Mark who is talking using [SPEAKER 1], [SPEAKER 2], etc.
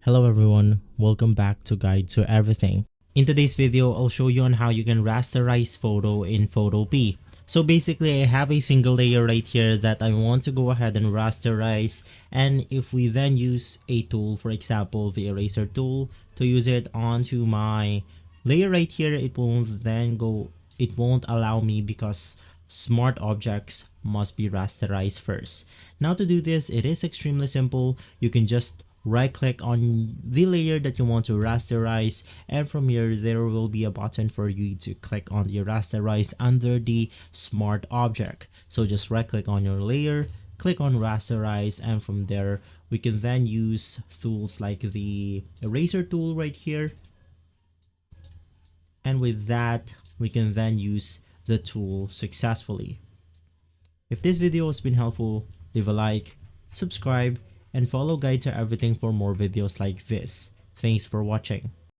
[SPEAKER 1] Hello everyone, welcome back to Guide to Everything. In today's video, I'll show you on how you can rasterize photo in Photopea. So basically, I have a single layer right here that I want to go ahead and rasterize, and if we then use a tool, for example the eraser tool, to use it onto my layer right here, it won't allow me because smart objects must be rasterized first. Now to do this, it is extremely simple. You can just right click on the layer that you want to rasterize, and from here there will be a button for you to click on the rasterize under the smart object. So just right click on your layer, click on rasterize, and from there we can then use tools like the eraser tool right here, and with that we can then use the tool successfully. If this video has been helpful, leave a like, subscribe, and follow Guide to Everything for more videos like this. Thanks for watching.